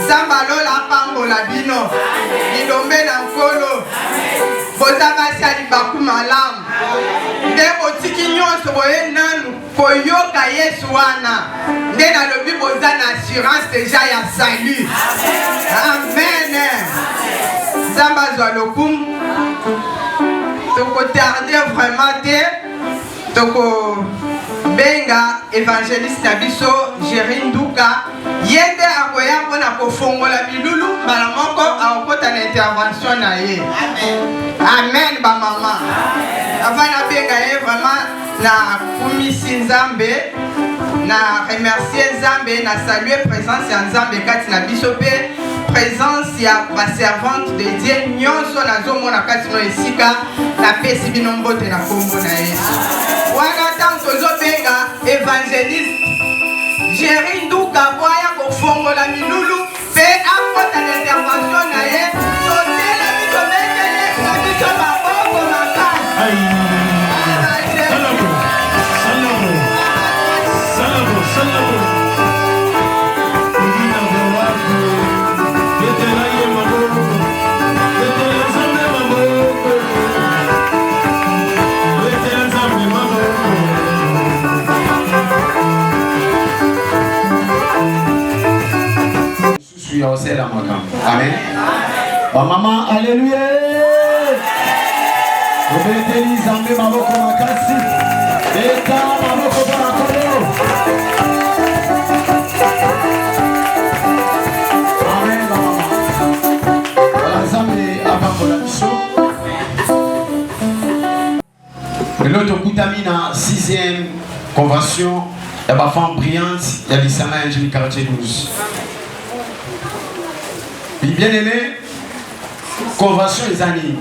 Zambalola pambola bino. Idombe na nkolo. Boza basi baku malamu. Nde botiki nyonso boye nanu koyoka Yesu wana. Nde na lobi boza na assurance déjà ya salut. Amen. Zamba zwa lokumu. Toko tarder vraiment te. Toko benga évangéliste Nabiso Gerinduka. Yende akoya pona kofongola bilulu bala moko akota na intervention na ye. Amen ba mama. Avant benga ye vraiment na kumisi Nzambe na remercier Nzambe na saluer présence ya Nzambe kati na biso pe présence ya ba servante de Dieu nyonso na zomo na kati no esika na pesi bino mbote na kombo na Yesu. Wana tanto zo benga évangéliste Gerinduka boya kofongola milulu pe akota na intervention na ye totela biso betele na biso maboko makasi. Amen. Maman, alléluia. L'autre Koutamina, 6e convention, la femme brillante, il y a l'Issama Angélique quartier 12. Bien aimé, convention les années.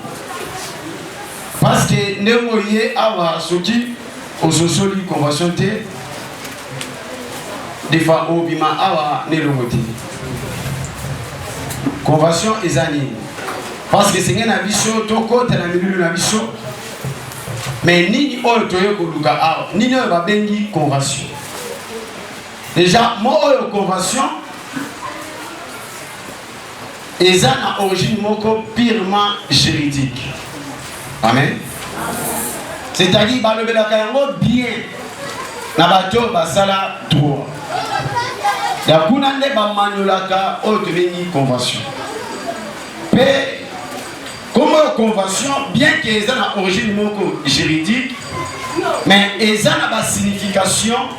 Parce que ne voyez avoir sorti aux sociaux convention des fois au bima awa ne le voter. Convention les années. Parce que c'est un abisso, toko t'as un milieu d'abisso. Mais ni otoyo koluka awa, ni ne va bengi convention. Déjà, moi convention. Et ça a origine purement juridique. Amen. C'est-à-dire que le bien na bato basala droit. Ya kuna nde ba manolaka otengi convention. Mais comme convention, bien que ça a origine juridique, mais ça a ba signification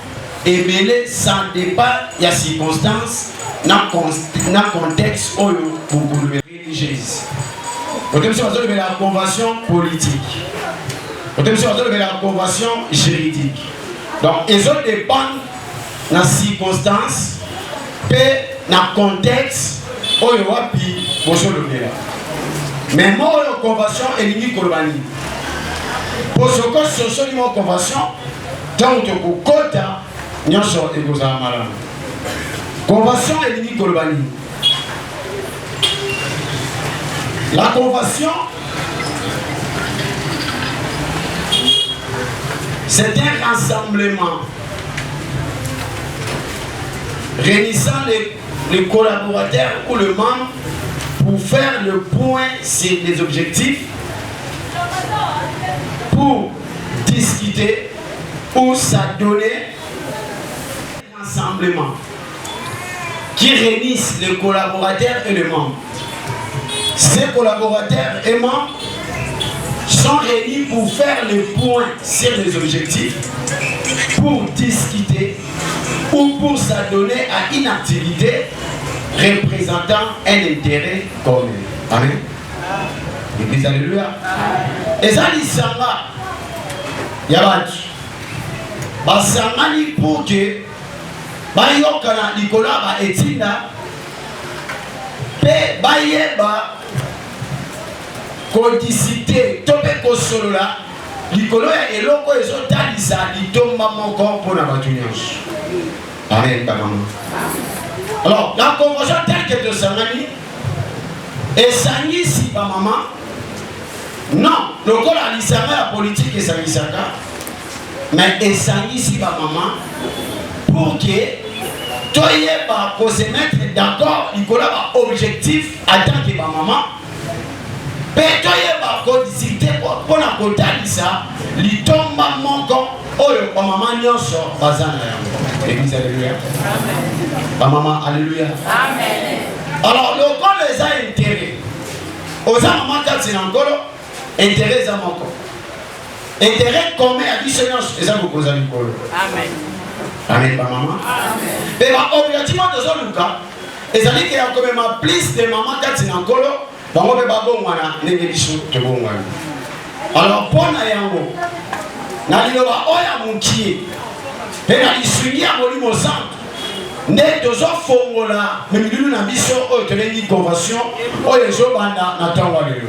et mêlé sans débat il y a circonstances. Dans le contexte où vous religieuse. Vous avez la convention politique. Vous avez la convention juridique. Donc, ils ont dépendent dans les circonstances et dans le contexte où vous avez mais moi, la convention est liée à l'Urbanie. Pour ce que ce soit une convention, tant que vous avez une convention est liée à l'Urbanie. La convention, c'est un rassemblement réunissant les collaborateurs ou le membre pour faire le point sur les objectifs, pour discuter, pour s'adonner un rassemblement qui réunissent les collaborateurs et les membres. Ces collaborateurs et membres sont réunis pour faire le point sur les objectifs, pour discuter ou pour s'adonner à une activité représentant un intérêt commun. Amen. Église, alléluia. Et ça dit ça là. Il y a basangani pour que bayokana Nicolas ba etinda pe bayeba kodicité tope kosolola likolo ya eloko ezotalisa litomba moko mpona bato nyonso. Amen. Alors, la convention telle que de Sangani et Sangisi par maman, non, le col à l'Isama la politique et Sangisaka, mais et Sangisi par maman pour que toi pour se mettre d'accord, il y a un objectif en tant que maman. Mais toi pour discuter pour la côté ça, il tombe mon corps. Oh, ma maman n'y en sort. L'église, alléluia. Ma maman, alléluia. Amen. Alors, le corps les a intérêts. Aux mamans, quand c'est encore, intérêts à mon corps. Intérêt commun à dissonance, et ça vous cause à l'école. Amen. Amen, ma maman. Amen. Mais objectivement, dans ce cas, et ça dit qu'il y a quand même plus de mamans quand c'est encore, on va pas bon, on a des choses de bon. Alors, pour na yango, na liloba oya munkie, et na isugi à molimo centre. Né deux ans fongola, mais nous na mission au téléni convention, au les banda na tonga lelo.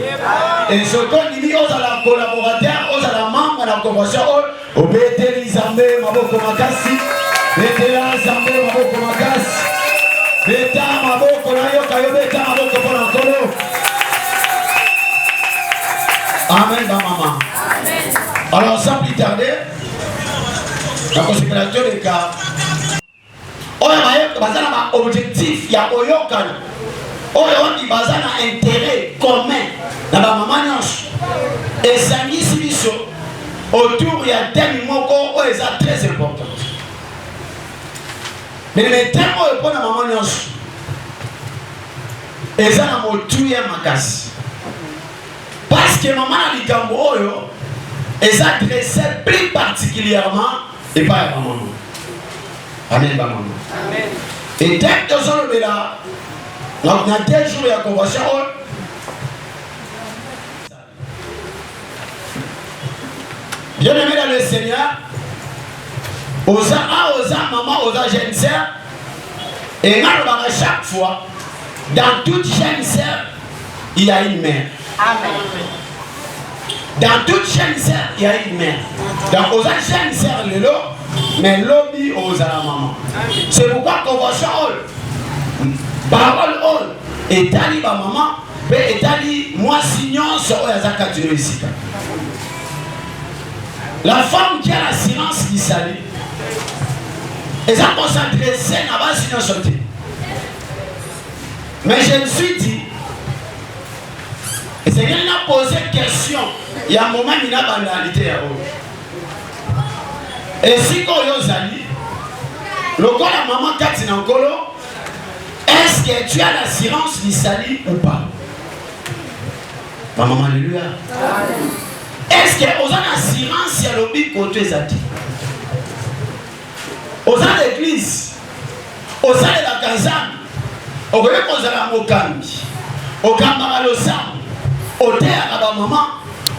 Et ce qu'on dit aux la collaborateur, aux la membre na convention, au bété Zambé maboko makasi, bété Zambé maboko makasi, béta maboko na yo kayo béta maboko pour l'encolo. Amen, ma maman. Amen. Alors sans plus tarder, la consécration des cas. Oyo bazana ba objectif ya oyokana. Oyo ndi bazana intérêt commun na ba maman nyonso. Esangisi biso autour ya thème moko oyo eza très important. Mais le thème oyo pour na maman nyonso eza na motu ya makasi. Parce que maman na likambo oyo eza adressé plus particulièrement et pas à maman. Amen, maman. Amen. Et dès que nous sommes là, on a 2 jours de convention. Bien aimé dans le Seigneur, aux maman, aux jeunes sœurs, et chaque fois, dans toute jeune sœur, il y a une mère. Amen. Dans toute jeune sœur, il y a une mère. Dans aux jeunes sœurs, le lot, mais l'objet aux maman. C'est pourquoi convention parole et tali ba maman et tali moi signons sur Yazaka ici. La femme qui a la silence qui salue et ça concentré c'est na ba signons sorti. Mais je me suis dit et c'est qu'il a posé question il y a un moment il a banalité à eux. Et si quand vous allez, le corps de la maman Kati Nankolo, est-ce que tu as l'assurance du salut ou pas? Ma maman, alléluia. Est-ce que vous avez l'assurance si elle obéit côté Zati? Vous avez l'église, vous avez la Kazam, vous avez la Mokambi, vous avez le Sam, vous avez la maman,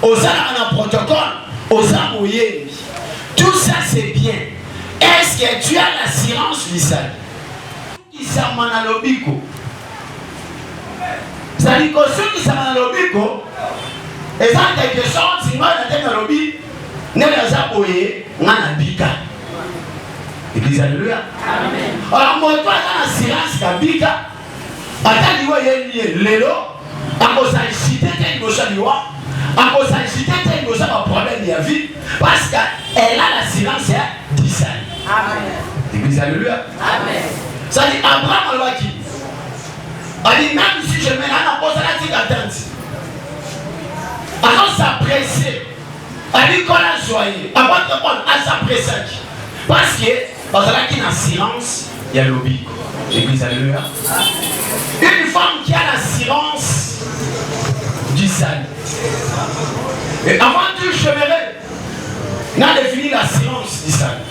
vous avez un protocole, vous avez le tout ça c'est bien. Est-ce que tu as l'assurance du salut? Qui s'en à l'obiko? C'est-à-dire que ceux qui s'en à l'obiko, et ça quelque chose, si moi je suis à l'obi, ne les a boyé, on a bika. Église, alléluia. Amen. Alors moi, toi, dans l'assurance de bika, à ta niveau, il y a l'élo, à cause de la cité, il y a à cause de la cité, il y a un problème de la vie, parce qu'elle a l'assurance du salut. Amen. L'église, alléluia. Amen. Ça dit, Abraham, alors qui? Il dit, même si je mets là, on pose la petite attente. Alors s'apprécier. Il dit qu'on a joyé. Avant de répondre à s'apprécier. Parce que, parce qu'il y a une assurance, il y a l'obéi. L'église, alléluia. Une femme qui a l'assurance du salut. Et avant tout, je verrai, on a défini l'assurance du salut.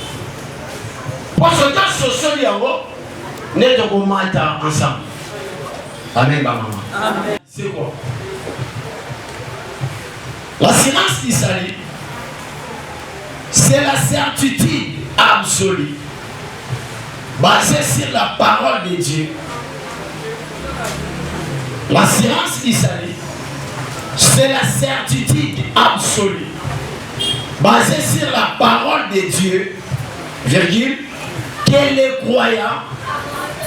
Pour ce temps, ce seul yango, nous devons mettre ensemble. Amen, maman. Amen. C'est quoi? L'assurance du salut, c'est la certitude absolue, basée sur la parole de Dieu. L'assurance du salut, c'est la certitude absolue, basée sur la parole de Dieu, virgule, que les croyants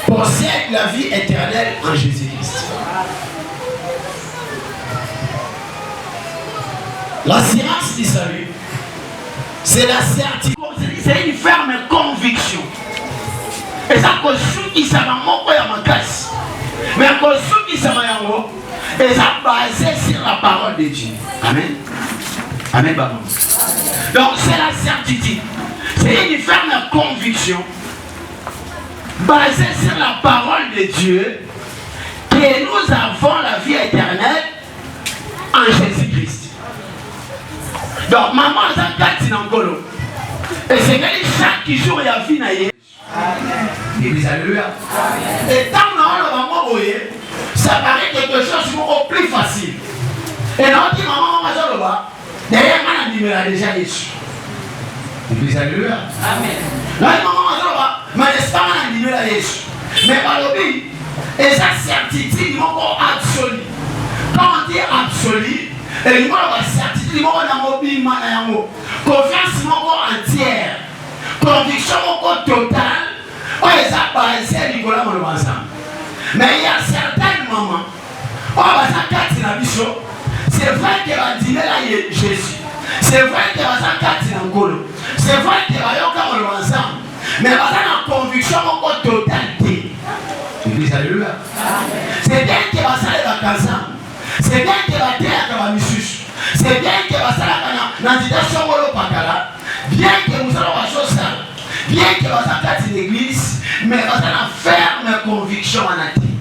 possèdent la vie éternelle en Jésus-Christ. L'assurance du salut, c'est la certitude, c'est une ferme conviction Et ça qui ça va manquer à ma casse. Mais qui ça va yango. Et ça basé sur la parole de Dieu. Amen. Amen. Donc c'est la certitude. C'est une ferme conviction basée sur la parole de Dieu que nous avons la vie éternelle en Jésus-Christ. Donc maman a un quatre n'angolo. Et c'est que chaque jour il y a vie naïe. Église alléluia. Et tant que ça paraît quelque chose de plus facile. Et là on dit maman va là derrière on a déjà Jésus. Église alléluia. Amen. Là maman va mais n'est-ce pas on a Jésus. Mais par le but et sa certitude mon absolu. Quand on dit absolu et il m'a la certitude mon mobile manayango. Confiance mon entière. Conviction mon totale. On les a basés à Nicolas mon ensemble. Mais il y a certaines moments, on va s'accater la mission. C'est vrai qu'il va dîner là Jésus. C'est vrai qu'il va s'accater dans le colo. C'est vrai qu'il va y avoir mon ensemble. Mais il va avoir une conviction mon totalité. Église alléluia. C'est bien qu'il va s'aller ensemble. C'est bien qu'il va dire que va missus. C'est bien qu'il va s'aller dans l'invitation au Pakala. Bien que vous allez voir chose ça. Bien que vous allez l'église, mais vous allez ferme conviction en athée.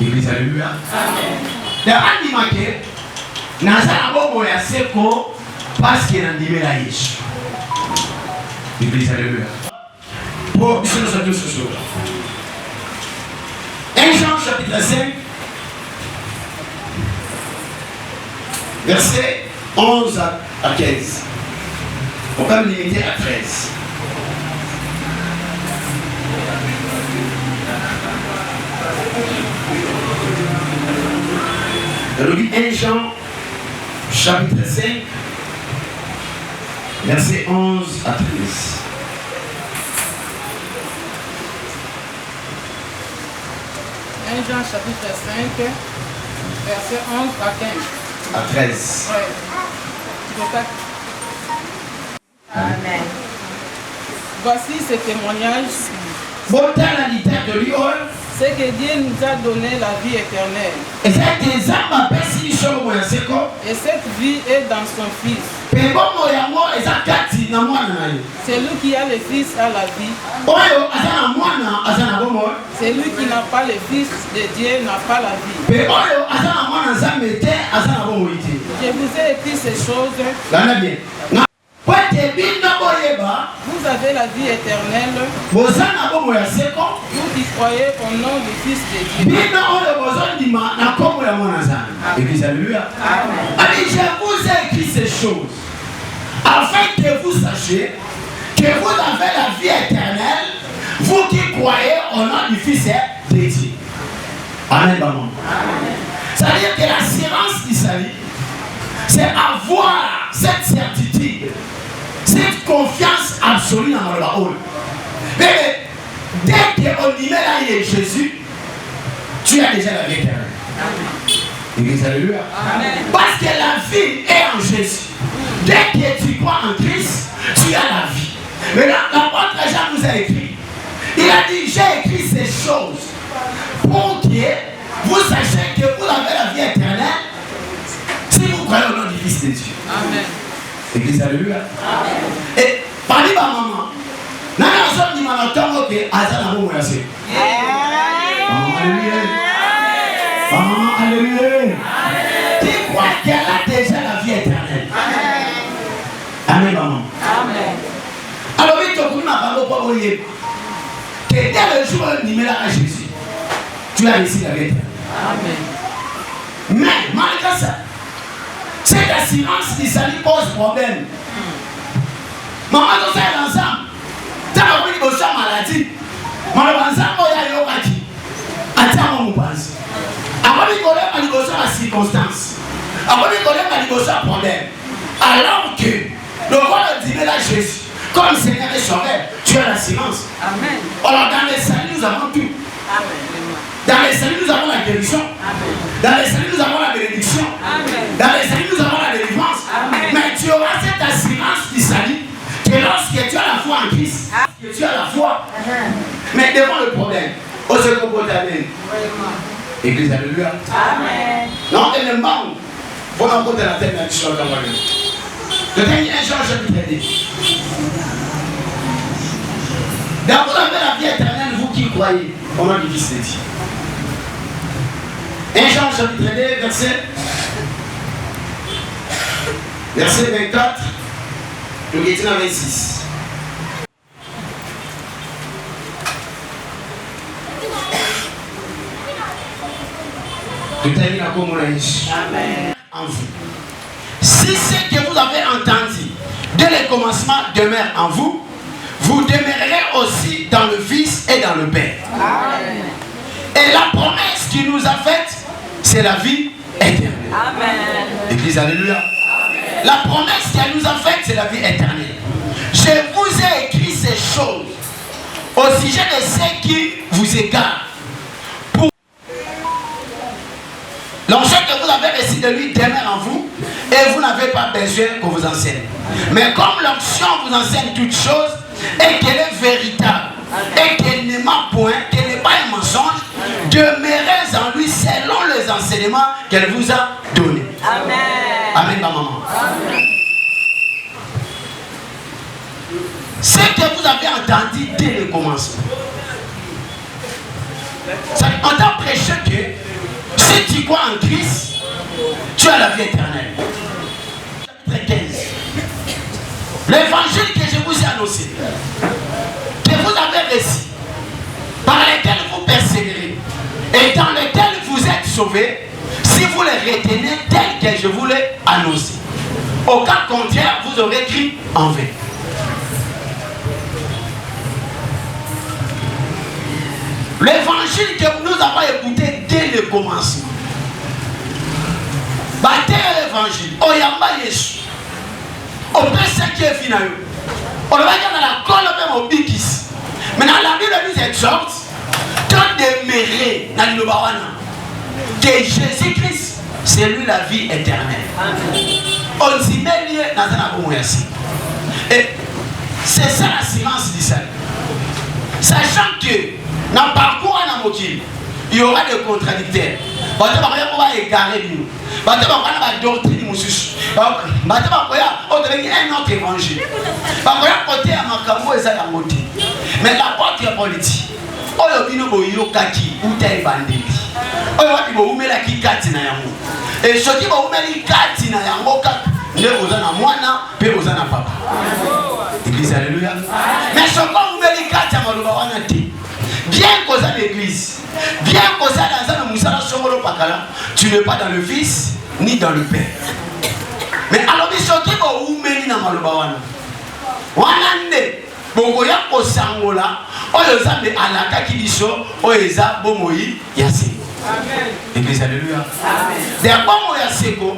Église alléluia. De animaké, nazala bobo ya seko parce qu'il a animé la Yesu. Église alléluia. Pour bisous nous tous ce soir. 1 Jean chapitre 5, verset 11 à 15. On va me limiter à 13. Alors, 1 Jean, chapitre 5, verset 11 à 13. 1 Jean, chapitre 5, verset 11 à 15. À 13. Ouais. Tu peux pas? Amen. Voici ce témoignage. C'est que Dieu nous a donné la vie éternelle. Et cette vie est dans son Fils. C'est lui qui a le Fils à la vie. C'est lui qui n'a pas le Fils de Dieu n'a pas la vie. Je vous ai écrit ces choses. Vous avez la vie éternelle. Vous qui croyez au nom du Fils de Dieu. Église alléluia. Allez, je vous ai écrit ces choses afin que vous sachiez que vous avez la vie éternelle, vous qui croyez au nom du Fils de Dieu. Amen. C'est-à-dire que l'assurance du salut, c'est avoir cette certitude, cette confiance absolue dans le rôle. Mais dès qu'on y met là Jésus, tu as déjà la vie éternelle. Église alléluia. Parce que la vie est en Jésus. Dès que tu crois en Christ, tu as la vie. Mais l'apôtre Jean nous a écrit. Il a dit, j'ai écrit ces choses pour que vous sachiez que vous avez la vie éternelle si vous croyez au nom du Fils de Dieu. Amen. Église alléluia. Et parmi ma maman, n'a pas dit ma maman que Azana m'a dit. Alléluia. Maman, alléluia. Tu crois qu'elle a déjà la vie éternelle. Amen, maman. Amen. Alors, oui, tu as compris ma parole pour vous dire que dès le jour où tu à Jésus, tu as réussi la vie éternelle. Amen. Mais, malgré ça, cette assurance qui salut pose problème. Maman, tu sais l'ensemble. Tu as compris que tu as maladie. Maman, l'ensemble, il y a eu un qui. Attends, mon pense. Avant de connaître la circonstance, avant de connaître le problème, alors que le roi dit à Jésus, comme Seigneur et Sauveur, tu as la silence. Amen. Alors dans les saluts, nous avons tout. Amen. Dans les saluts, nous avons la guérison. Amen. Dans les saluts, nous avons la bénédiction. Amen. Dans les saluts, nous avons la délivrance. Amen. Mais tu auras cette assurance du salut que lorsque tu as la foi en Christ, que tu as la foi. Amen. Mais devant le problème, on se comporte avec Église, alléluia. Amen. Non, elle est morte. Vous rencontrez la tête de la campagne. Le dernier Jean chapitre 10. Dans vous avez la vie éternelle, vous qui croyez. Comment il dit ceci? 1 Jean chapitre 2, verset 24, le 26. Amen. En vous. Si ce que vous avez entendu dès le commencement demeure en vous, vous demeurerez aussi dans le Fils et dans le Père. Amen. Et la promesse qu'il nous a faite, c'est la vie éternelle. Amen. Église, alléluia. Amen. La promesse qu'elle nous a faite, c'est la vie éternelle. Je vous ai écrit ces choses au sujet de ceux qui vous égarent. L'onction que vous avez reçu de lui demeure en vous et vous n'avez pas besoin qu'on vous enseigne. Mais comme l'onction vous enseigne toutes choses et qu'elle est véritable et qu'elle ne ment point, qu'elle n'est pas un mensonge, demeurez en lui selon les enseignements qu'elle vous a donnés. Amen. Amen, ma maman. Amen. Ce que vous avez entendu dès le commencement. On t'a prêché que si tu crois en Christ, tu as la vie éternelle. Chapitre 15. L'évangile que je vous ai annoncé, que vous avez reçu, par lequel vous persévérez, et dans lequel vous êtes sauvés, si vous les retenez tel que je vous l'ai annoncé. Au cas contraire, vous aurez écrit en vain. L'évangile que nous avons écouté dès le commencement. Bâtez l'évangile. Oyamba Yesu. On peut ce qui est final. On va dire dans la colle même au bikis. Mais dans la Bible, nous exhorte de demeurer dans le Bawana. Que Jésus-Christ, c'est lui la vie éternelle. On s'y met lié dans un abonnement. Et c'est ça la silence du salut. Sachant que dans le parcours à Namokil, il y aura des contradicteurs. On va égarer nous. On va doctrine Moussous. On va un autre évangile. On va côté à Makambo et Zagamoté. Mais la porte politique. On va dire kaki ou tel bandit. On va dire la kikati na yango. Et ce qui va dire kati na yango ne vous en a moana, puis vous en a papa. Église, alléluia. Mais ce qu'on vous dit kati à Maloubawana. Bien qu'aux à l'église, bien qu'aux à dans un moussala somolo pakala, tu n'es pas dans le Fils ni dans le Père. Mais alors, il faut que vous meniez dans Malobawana. Wanande, Bogoya Osangola, Oyoza de Alaka Kidiso, Oyeza Bomoyi Yase. Amen. Église, alléluia. Amen. D'abord, Moyaseko,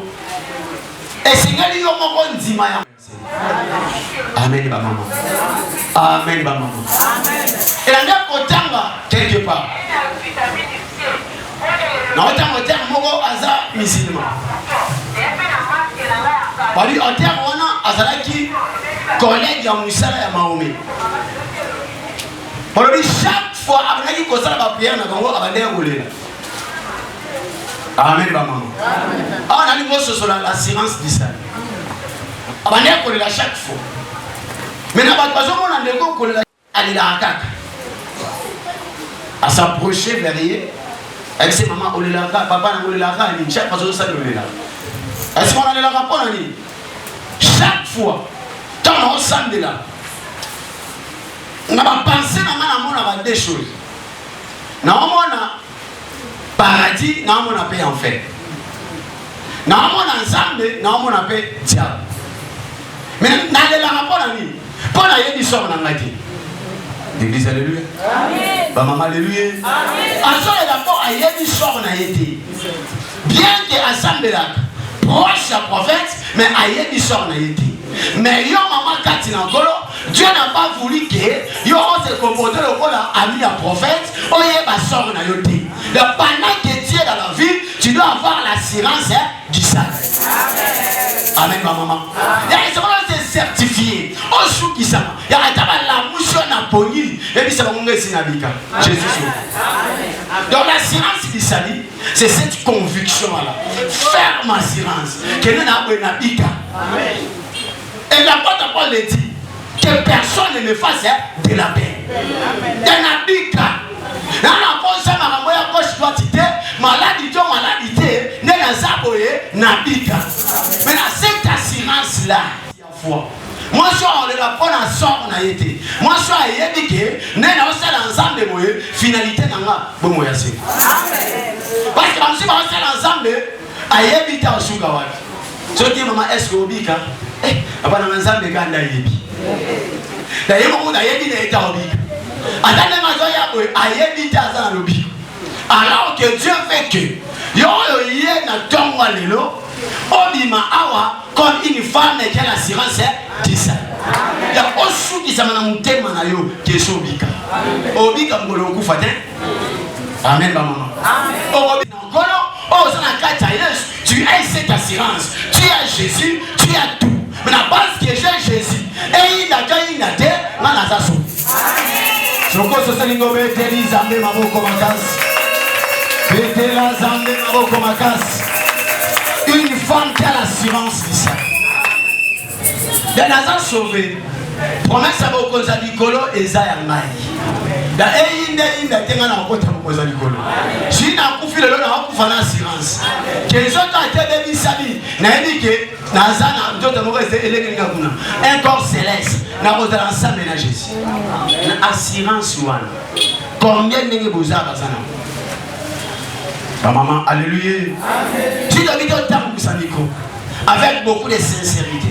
et Seigneur, il y a un Zimaya. Amen, maman. Amen, maman. Et là, quelque part. Non, on a musulman. Bali en terre on a azalaki collègue ya musala ya Mahomet. Bali chaque fois abandaki kosala ba prière na bango abandaya kolela. Amen maman. Amen. On a niveau sur l'assurance du salut. Abandaya kolela chaque fois. Mais na ba bazo mona ndeko kolela alila kaka. À s'approcher vers elle, avec ses mamans, papa n'a pas chaque fois ça le là. Est-ce qu'on a le rapport chaque fois, quand on s'en est là, on a pensé à des choses. On a paradis, on a paix en fait. On a ensemble, on a paix diable. Mais on a le rapport à lui. Pour la yédi sort dans la vie. L'église, alléluia. Amen. Bah, maman, alléluia. Amen. Ensemble d'abord, il y a une sorte d'ayété. Bien que ensemble là, proche à prophète, mais il y a une sorte d'ayété. Mais yo maman Katina Kolo, Dieu n'a pas voulu que yo se comporte le rôle ami à prophète, on y est ma sorte d'ayété. Pendant que tu es dans la vie, tu dois avoir l'assurance du salut. Amen, ma maman. Il y a des certifiés. On sou qui ça. Il y a la mouche na poni. Et Jésus sauve. Donc l'assurance du salut, c'est cette conviction-là. Ferme assurance. Que nous n'avons pas bika. Et l'apôtre Paul le dit, que personne ne me fasse de la peine. De la bika. Dans la pensée, maladie, mais dans cette assurance-là, moi je suis la bonne sort na été. Moi je suis éduqué, n'est pas ensemble de moi, finalité nanga bon moi assez. Parce que quand je suis ensemble, aïe bita au sugawa. Je dis maman est-ce que obika? Abana ensemble ganda yebi. D'ailleurs mon aïe bita est obika. Attendez ma joie aïe bita za lobi. Alors que Dieu fait que yo yé na tonga lelo. Obima awa comme une femme qui a l'assurance de ça. Il y a aussi qui s'amène à monter manayo qui est obika. Obika ngolo kufate. Amen maman. Obika ngolo oh ça na kata Yesu. Tu as cette assurance. Tu as Jésus, tu as tout. Mais la base que j'ai Jésus et il a déjà une terre dans la zaso. Soko sosalingo beteli zambe maboko makasi. Betela zambe maboko makasi. Une femme qui a l'assurance de ça. Les nazars sauvés. Promesse à vos causes à Nicolo et Zayamai. La Eyine n'a pas de cause à Nicolo. Si n'a pas fait le lot, n'a pas fait l'assurance. Que les autres ont été des missamis. N'a dit que Nazana, d'autres mauvais élèves, un corps céleste. N'a pas de l'ensemble de Jésus. L'assurance, combien de vous avez besoin? Maman, alléluia. Si tu habites au temps où ça nico, avec beaucoup de sincérité,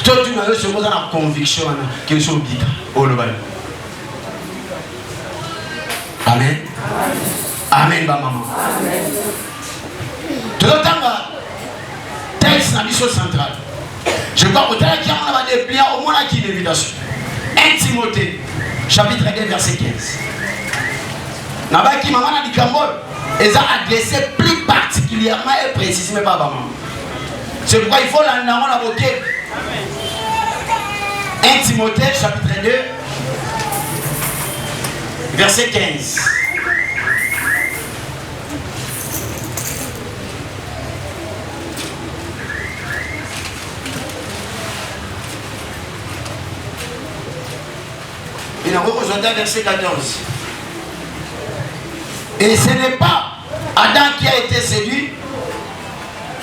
toi tu n'as pas dans la conviction que je suis big. Oh le bal. Amen. Amen, maman. Tout le temps, texte dans l'issue centrale. Je crois que tu as des pliants au moins qui est l'évitation. 1 Timothée, chapitre 2, verset 15. Nabaki maman a dit Kambol. Ils ont adressé plus particulièrement et précisément par maman. C'est pourquoi il faut l'invoquer. 1 Timothée chapitre 2 verset 15. Il a représenté verset 14. Et ce n'est pas Adam qui a été séduit,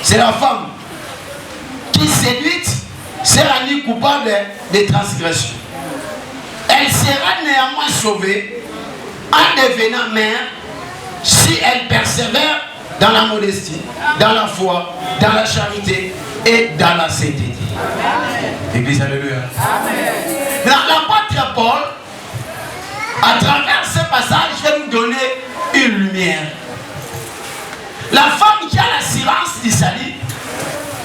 c'est la femme qui séduite s'est rendue coupable de transgression. Elle sera néanmoins sauvée en devenant mère si elle persévère dans la modestie, dans la foi, dans la charité et dans la sainteté. Église, alléluia. L'apôtre Paul, à travers ce passage, je vais nous donner une lumière. La femme qui a l'assurance du salut,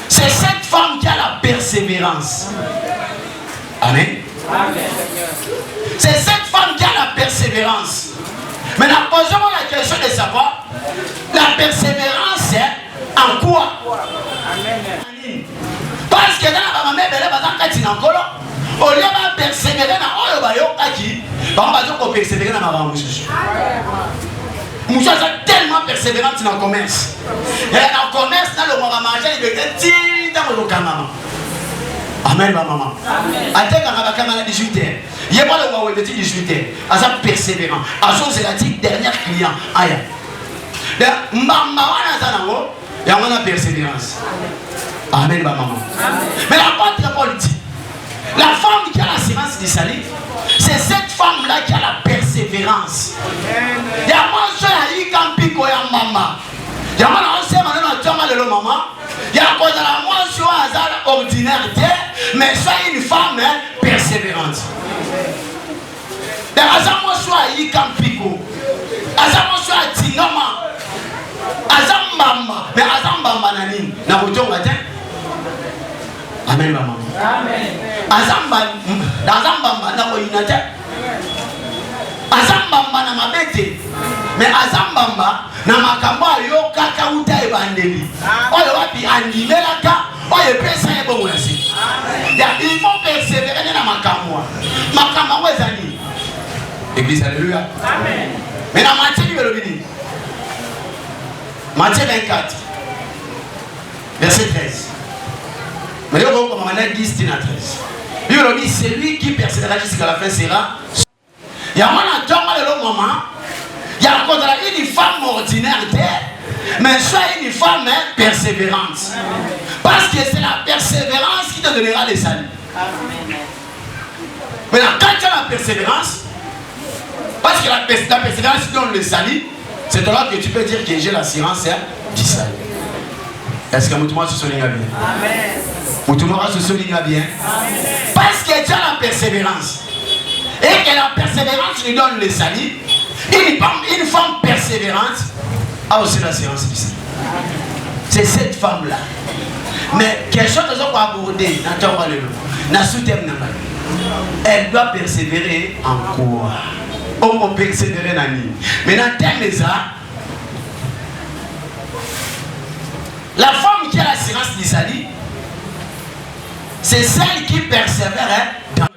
c'est cette femme qui a la persévérance. Amen. C'est cette femme qui a la persévérance. Maintenant, posons-moi la question de savoir, la persévérance, c'est en quoi? Amen. Parce que dans la maman, elle va au lieu de persévérer dans le royaume, persévérer dans la maman. Moussa est tellement persévérante dans le commerce. Et dans le commerce, dans le moment manger, il était dit dans le maman. Amen, ma maman. Attends, quand on a 18h, il n'y a pas le roi où il dit 18h. À ça, persévérant. À ça, c'est la dernière client. Aïe. Maman, il y a une persévérance. Amen, ma maman. Mais l'apôtre Paul dit, la femme qui a l'assurance du salut, c'est cette femme-là qui a la persévérance. Il y a moi, je suis un pico et un maman. Il y a moi, je suis un maman. Il y a quoi dans la moi, je suis un hasard ordinaire, mais je suis une femme persévérante. Il y a moi, je suis un pico. Il y a moi, je suis un tinoma. Azambamba, mais Azambamba nani na boto matin. Amen maman. Amen. Azambamba na boinate. Azambamba na mabete. Mais Azambamba na makambo yo kaka uta ebandeli. Oyo wapi andimelaka, oyo pesa ebo mwasi. Ya il faut persévérer na makambo. Makambo ezani. Église, alléluia. Amen. Maintenant, Matthieu 24, verset 13. Mais on a 10, 13. Bible dit, celui qui persévérera jusqu'à la fin sera. Il y a un moment, il y a une femme ordinaire, mais soit une femme persévérante. Parce que c'est la persévérance qui te donnera les saluts. Maintenant, quand tu as la persévérance, parce que la persévérance qui donne le salut, c'est là que tu peux dire que j'ai l'assurance du salut. Est-ce que Moutouma se souligne bien? Moutouma se souligne bien. Parce que tu as la persévérance. Et que la persévérance lui donne le salut. Une femme persévérante a aussi l'assurance du salut. C'est cette femme-là. Mais quelque chose que va aborder elle doit persévérer en quoi? On peut persévérer dans lui. Mais dans le terme de ça, la femme qui a l'assurance du salut, c'est celle qui persévère dans le.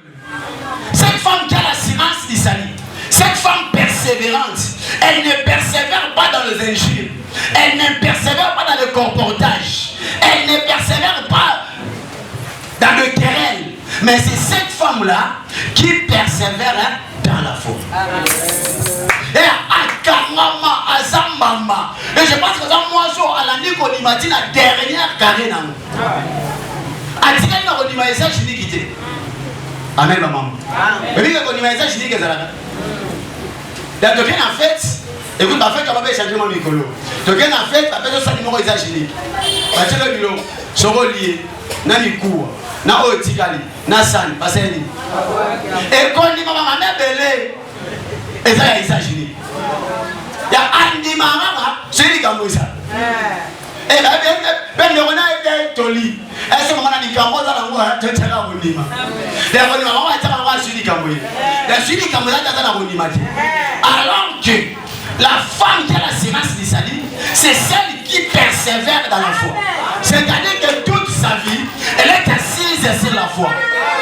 Cette femme qui a l'assurance du salut, cette femme persévérante, elle ne persévère pas dans les injures, elle ne persévère pas dans le comportage, elle ne persévère pas dans le querelle. Mais c'est cette femme-là qui persévère dans la foi. Et à Azambamba. Et je pense que ça, moi, à la nuit qu'on imagine la dernière carré dans nous. À Tika, on imagine ça, je dis quitter. Amen, maman. Mais oui, on imagine ça, je dis que ça là. Donc, en fait, écoute, en fait, on va pas échanger mon micro. Donc, en fait, la personne, ça numéro exagéré. Tu sais, le bilo, je relié, n'a ni cours. Na otikali na san paseni et quand ni mama na belé et ça exagéré ya andi mama c'est comme ça et là ben on a été toli et ce moment là ni kambo za ngwa teteka bonima et on ni mama ta mama sudi kambo ya sudi kambo za ta na bonima alors que la femme qui a la sémence du salut, c'est celle qui persévère dans la foi. C'est-à-dire que toute sa vie, elle est assise sur la foi.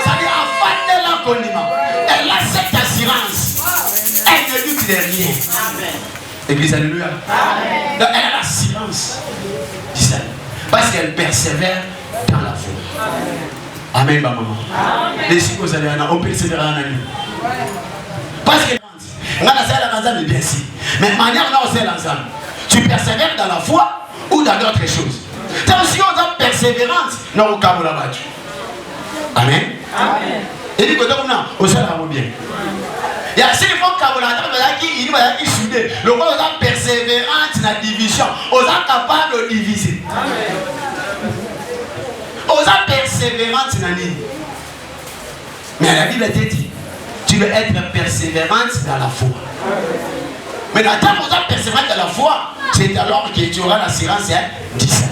C'est-à-dire, avant de la elle a cette assurance. Elle ne doute de rien. Église, alléluia. Donc, elle a l'assurance du salut. Parce qu'elle persévère dans la foi. Amen, maman. Et si vous allez on persévère en ami. Parce que bien sûr. Mais manière on a aussi l'ensemble. Tu persévères dans la foi ou dans d'autres choses. Attention, on a persévérance dans le cas où la battu. Amen. Et dit que on s'est bien. Il y a ces fois qui soudé. Le rôle de persévérance dans la division. On est capable de diviser. On a persévérance dans la vie. Mais la Bible te dit. Tu veux être persévérante dans la foi. Mais dans ta persévérante dans la foi, c'est alors que tu auras l'assurance du salut.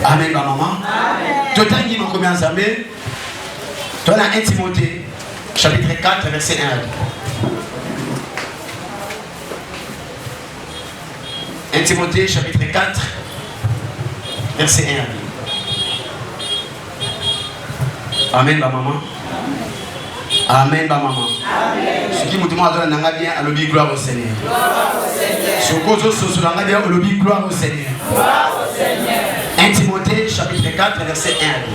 Amen, ma maman. Tu as dit combien d'années? Tu as 1 Timothée, chapitre 4, verset 1 à 2. 1 Timothée, chapitre 4, verset 1 à 2. Amen, ma maman. Amen, ma maman. Ce qui me demande à bien à l'objet gloire au Seigneur. Ce que je suis bien à l'objet gloire au Seigneur. 1 Timothée, chapitre 4, verset 1 à 2.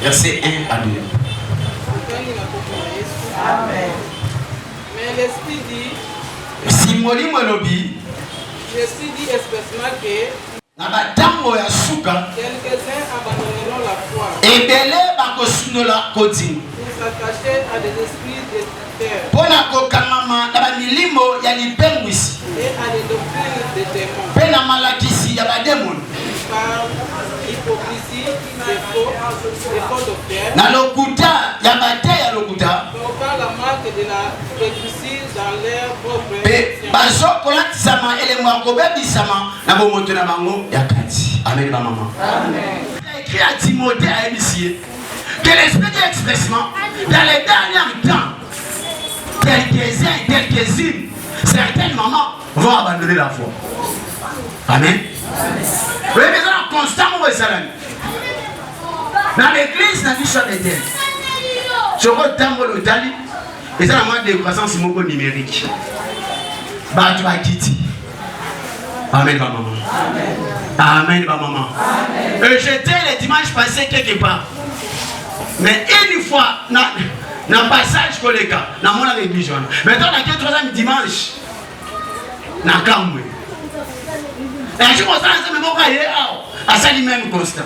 Verset 1 à 2. Amen. Mais l'Esprit dit. Si mon lit me lobby. L'Esprit dit expressement que. Quelques-uns abandonneront la foi. Et belé bakosinola koti. Pour s'attacher à des esprits destructeurs. Pona kokangama na milimo ya lipengwisi. Et à des doctrines de démons. Pena malakisi ya bademon. Par hypocrisie, des faux docteurs. Na lokuta ya bate ya lokuta. Par la marque de la hypocrisie dans leur propre. Pe baso kolatisama ele mwakobebisama na bomoto na bango ya kati. Amen, ma maman. Amen. Écrit à Timothée à Émissier que l'Esprit dit expressement dans les derniers temps, quelques-unes, certaines mamans vont abandonner la foi. Amen. Vous avez besoin constamment au salam. Dans l'église, dans l'histoire d'éternel. ce temps le tali et ça la moins de croissance numérique. Bah tu vas quitter. Amen, maman. Amen, maman. J'étais le dimanche passé quelque part. Mais une fois, dans le passage que les gars, dans mon église, maintenant, dans le 3e dimanche, dans le camp. Et je me suis à ça lui-même constant.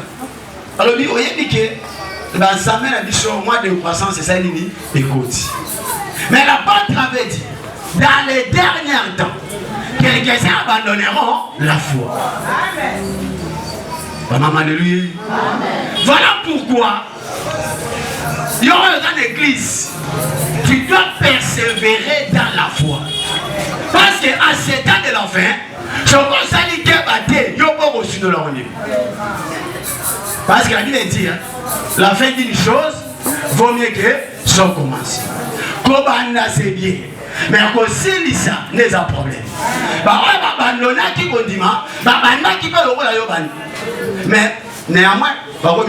Alors, il y a dit que dans sa mère a dit au mois de croissance, c'est ça, il écoute. Mais la bonne avait dit, dans les derniers temps, quelques-uns abandonneront la foi. Maman, alléluia. Voilà pourquoi, il y aura dans l'église, tu dois persévérer dans la foi. Parce qu'à cet temps de la fin, je pense à l'idée de il y a reçu de l'ornier. Parce que la Bible dit, la fin d'une chose vaut mieux que ça commence. Comment c'est bien. Mais aussi, ça n'est pas de problème. Mais néanmoins, dans le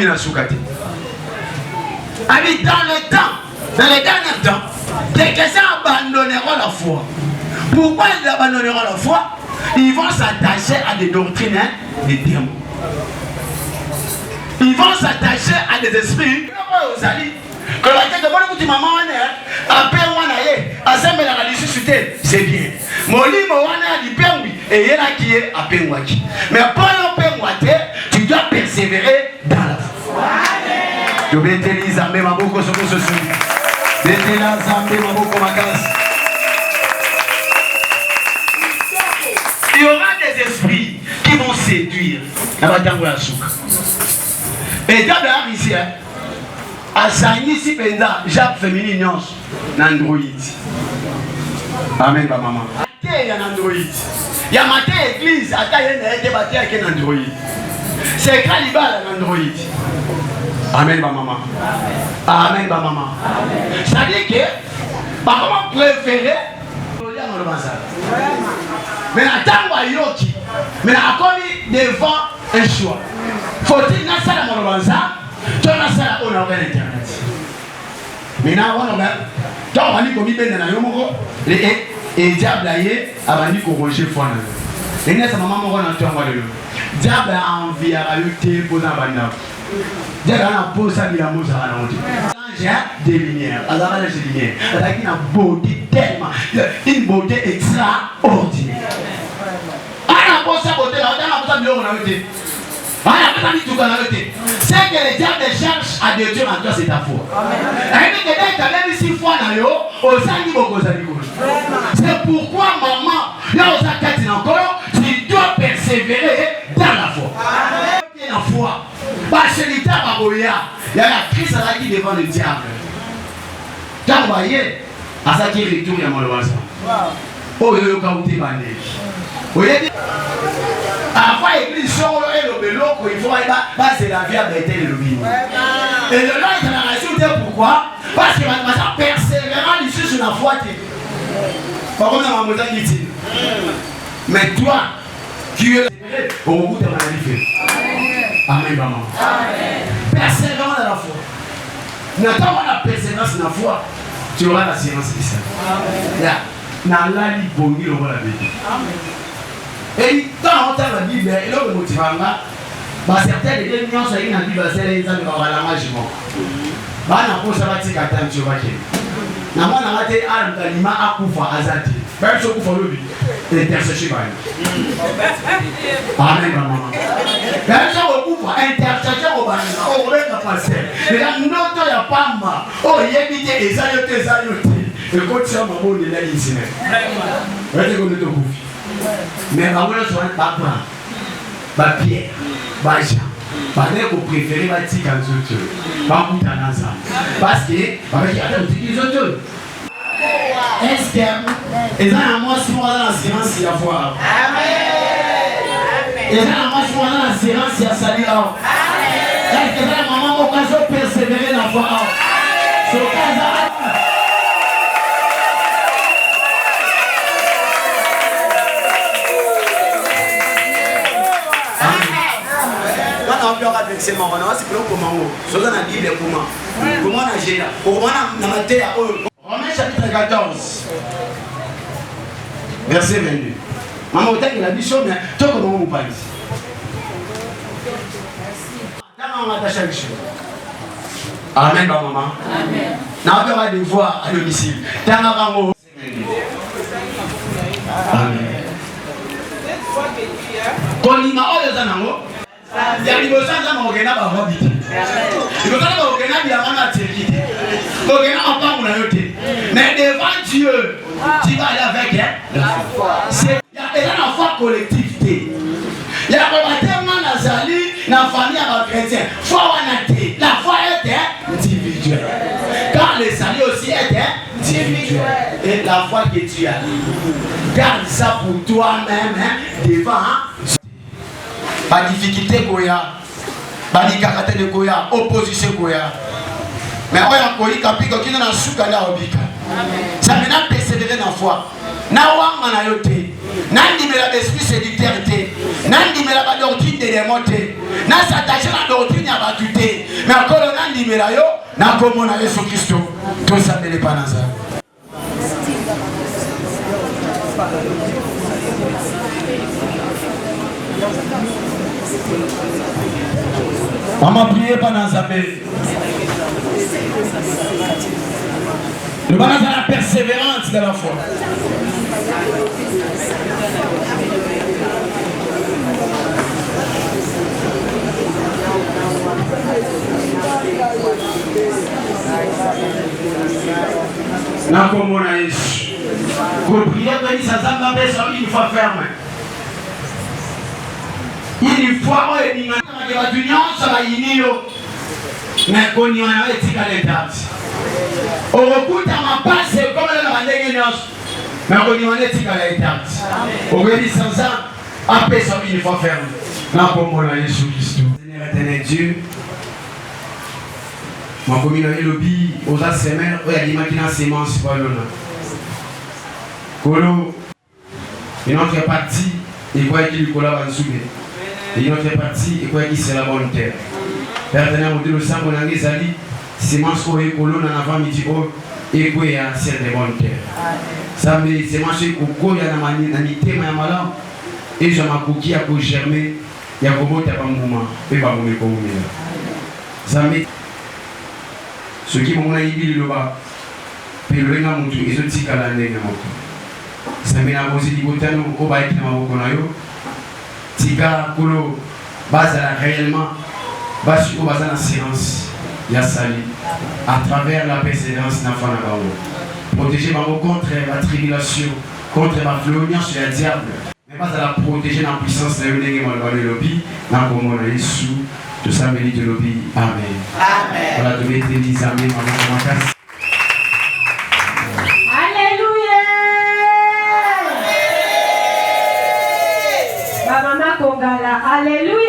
temps, dans les derniers temps, quelques-uns abandonneront la foi. Pourquoi ils abandonneront la foi? Ils vont s'attacher à des doctrines, des démons. Ils vont s'attacher à des esprits. C'est bien. Mais tu dois persévérer dans la foi. Il y aura des esprits qui vont séduire. Et d'abord ici, à Saïni, Jacques féminin, Android. Amen, maman. Il y a un Android. Il y a matin église, il y a un Android. C'est Calibal un Android. Amen, maman. Amen, maman. C'est-à-dire que, par contre, préférer, mais attends, Yoki, mais a commis devant un choix. Faut-il n'a pas la monobasa, tu n'as pas la honor internet. Mais là, on a quand on a dit qu'on vit dans la yomo, et diable aïe, a dit qu'on rejet foi. Et n'est-ce pas maman on a entendu le diable a envie à lutter pour la bande. Diable a posé sa vie à Moussa à l'autre. Des lumières, à la rage des lumières, avec une beauté tellement, une beauté extraordinaire. On a posé sa beauté, on a posé sa beauté. C'est que les diables cherchent à détruire en toi, c'est ta foi. C'est pourquoi, maman, tu dois persévérer dans la foi. La foi. Parce que il y a la crise qui devant le diable. Quand vous voyez, à ça qui est retour, il y a mon loisir. Oh, il y a le voyez, avant l'église, il faut passer la vie à bêter le lobby. Et le nom de la raison, pourquoi? Parce que ma persévérant ici sur la foi. Par contre, ma maman dit, mais toi, tu es au bout de la vie. Amen, maman. Persévérant dans la foi. N'attends pas la persévérance dans la foi, tu auras la science ici. N'a la libongi le roi la vie. Et quand on t'a la Bible, et là le motivant là, certaines des gens sont dans la Bible, c'est les gens qui ont la magie. On a posé la petite attente sur la Bible. Na moi na mate arme kalima akufa azati. Même si on le dit, intercession. Amen maman. Même si on kufa intercession au bana, on va passer. Mais la note ya pamba, oh yebite ezayote. Et quand tu as maman de la ici même. Ouais, tu connais ton kufi. Mais maman ne soit pas ba Pierre, ba Jean. Parce que vous préférez les petits quand vous êtes pas tout en ensemble. Parce que, avec les autres, est-ce que, ils ont un mot sur moi dans la séance, il y a foi. Ils ont un mot sur moi dans la séance, il y a salut. Est-ce que la maman m'a occasion de persévérer dans la foi? C'est marrant, c'est pour le comment. Comment on a géré? Comment on a maté à eux? Romains chapitre 14, verset 22. Maman, il a dit chaud, mais toi, comment vous parlez? Amen, maman. Amen. N'a pas de voix à domicile. Amen. Konima oyo zanango. Ya libosa nzama ogena ba hobiti. Libosa ba ogena bi amana tekiti. Ogena apangu na yote. Mais devant Dieu, tu vas aller avec la foi. C'est il y a la foi collectivité. Il y a pas tellement nazali na famille à chrétien. Foi wana te. La foi est individuelle. Car les salis aussi est individuel. Et la foi que tu as, garde ça pour toi-même, hein, devant. Pas difficulté Goya, pas de caractère de Goya, opposition Goya. Mais on a Goya capiko qui n'a pas la obika. Ça m'a persévérer dans la foi. Na wanga na yote. Nandi me la esprit séducteur te. Nandi me la doctrine de démonter. Na s'attacher à la doctrine à batuté. Mais encore nandi me la yo, na comme na Yesu Christo. Tout ça ne pas dans ça. Maman priez pendant sa paix. Le balance à la persévérance de la foi. Na comme on a eu. Pour prier, quand il s'en une fois ferme. Une fois, on est dit, mais qu'on y en a été à l'état. Au recours, à ma passe, comme elle a dit, mais qu'on y en a été à l'état. Au relis sans ça, après ça, une fois ferme. Là, pour moi, là, Jésus Christ. Seigneur éternel Dieu, ma communauté lobby, aux assemblées, il y a des machines à sémence pour l'honneur. Kolo, une autre partie, il croit qu'il y a un souper. Et une autre partie, il croit qu'il c'est la bonne terre. Père éternel, on dit le sang, on a dit, c'est moi qui ai colo dans la famille du haut, et quoi, il y a c'est de bonne terre. Ça me dit, c'est moi qui ai colo, il y a un thème, il y a un malin, et je m'ai coquille à quoi germer, il y a un moment, il y a un moment, et pas un moment. Ça me dit, ce qui m'a dit, le bas, puis le renard, ils ont dit qu'à l'année, ça me dit, au bail qui m'a reconnu. Tika Kolo, base réellement, base sur la silence, il y a sali, à travers la persévérance n'a pas protéger maman contre la tribulation, contre la fléonière sur le diable, mais pas à la protéger dans la puissance de le lobby, dans le moment de Jésus, tout ça mérite le lobby. Amen. Amen. Voilà, de mettre les amis, maman, Alléluia.